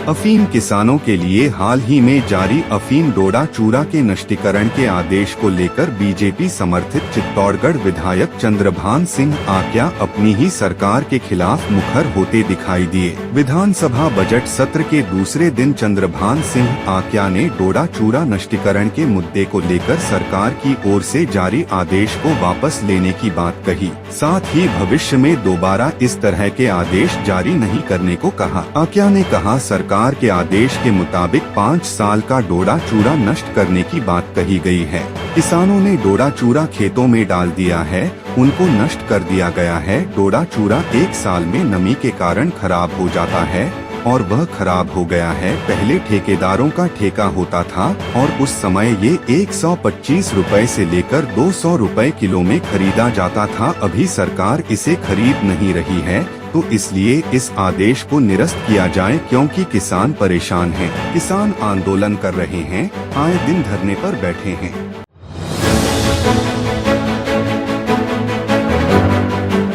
अफीम किसानों के लिए हाल ही में जारी अफीम डोडा चूरा के नष्टीकरण के आदेश को लेकर बीजेपी समर्थित चित्तौड़गढ़ विधायक चंद्रभान सिंह आक्या अपनी ही सरकार के खिलाफ मुखर होते दिखाई दिए। विधानसभा बजट सत्र के दूसरे दिन चंद्रभान सिंह आक्या ने डोडा चूरा नष्टीकरण के मुद्दे को लेकर सरकार की ओर से जारी आदेश को वापस लेने की बात कही। साथ ही भविष्य में दोबारा इस तरह के आदेश जारी नहीं करने को कहा। आक्या ने कहा, सरकार के आदेश के मुताबिक 5 साल का डोडा चूरा नष्ट करने की बात कही गई है। किसानों ने डोडा चूरा खेतों में डाल दिया है, उनको नष्ट कर दिया गया है। डोडा चूरा 1 साल में नमी के कारण खराब हो जाता है और वह खराब हो गया है। पहले ठेकेदारों का ठेका होता था और उस समय ये 125 रुपए से लेकर 200 रुपए किलो में खरीदा जाता था। अभी सरकार इसे खरीद नहीं रही है, तो इसलिए इस आदेश को निरस्त किया जाए, क्योंकि किसान परेशान हैं। किसान आंदोलन कर रहे हैं, आए दिन धरने पर बैठे हैं।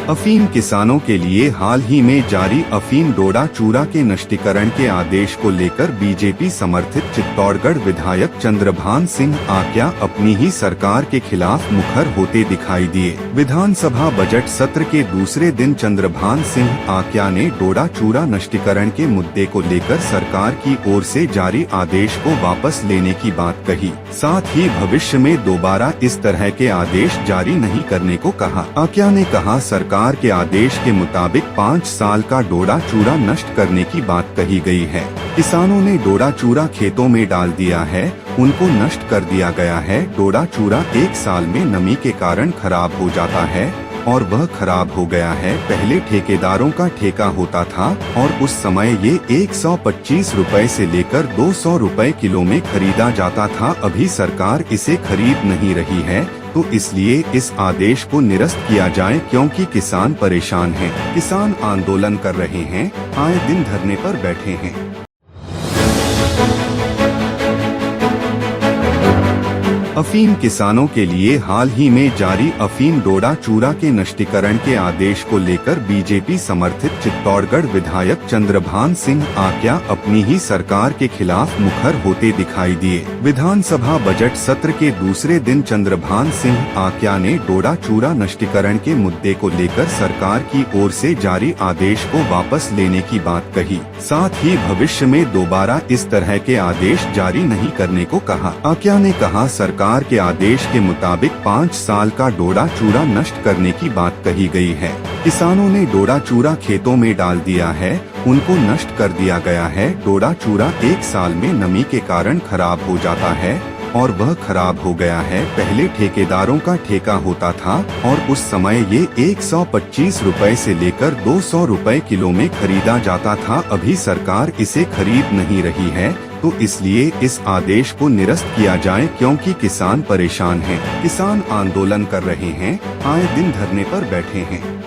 अफीम किसानों के लिए हाल ही में जारी अफीम डोडा चूरा के नष्टीकरण के आदेश को लेकर बीजेपी समर्थित चित्तौड़गढ़ विधायक चंद्रभान सिंह आक्या अपनी ही सरकार के खिलाफ मुखर होते दिखाई दिए। विधानसभा बजट सत्र के दूसरे दिन चंद्रभान सिंह आक्या ने डोडा चूरा नष्टीकरण के मुद्दे को लेकर सरकार की ओर से जारी आदेश को वापस लेने की बात कही। साथ ही भविष्य में दोबारा इस तरह के आदेश जारी नहीं करने को कहा। आक्या ने कहा, सरकार के आदेश के मुताबिक 5 साल का डोडा चूरा नष्ट करने की बात कही गई है। किसानों ने डोडा चूरा खेतों में डाल दिया है, उनको नष्ट कर दिया गया है। डोडा चूरा 1 साल में नमी के कारण खराब हो जाता है और वह खराब हो गया है। पहले ठेकेदारों का ठेका होता था और उस समय ये 125 रुपए से लेकर 200 रुपए किलो में खरीदा जाता था। अभी सरकार इसे खरीद नहीं रही है, तो इसलिए इस आदेश को निरस्त किया जाए, क्योंकि किसान परेशान हैं। किसान आंदोलन कर रहे हैं, आए दिन धरने पर बैठे हैं। अफीम किसानों के लिए हाल ही में जारी अफीम डोडा चूरा के नष्टीकरण के आदेश को लेकर बीजेपी समर्थित चित्तौड़गढ़ विधायक चंद्रभान सिंह आक्या अपनी ही सरकार के खिलाफ मुखर होते दिखाई दिए। विधानसभा बजट सत्र के दूसरे दिन चंद्रभान सिंह आक्या ने डोडा चूरा नष्टीकरण के मुद्दे को लेकर सरकार की ओर से जारी आदेश को वापस लेने की बात कही। साथ ही भविष्य में दोबारा इस तरह के आदेश जारी नहीं करने को कहा। आक्या ने कहा, सरकार के आदेश के मुताबिक 5 साल का डोडा चूरा नष्ट करने की बात कही गई है। किसानों ने डोडा चूरा खेतों में डाल दिया है, उनको नष्ट कर दिया गया है। डोडा चूरा 1 साल में नमी के कारण खराब हो जाता है और वह खराब हो गया है। पहले ठेकेदारों का ठेका होता था और उस समय ये 125 रुपए से लेकर 200 रुपए किलो में खरीदा जाता था। अभी सरकार इसे खरीद नहीं रही है, तो इसलिए इस आदेश को निरस्त किया जाए, क्योंकि किसान परेशान हैं। किसान आंदोलन कर रहे हैं, आए दिन धरने पर बैठे हैं।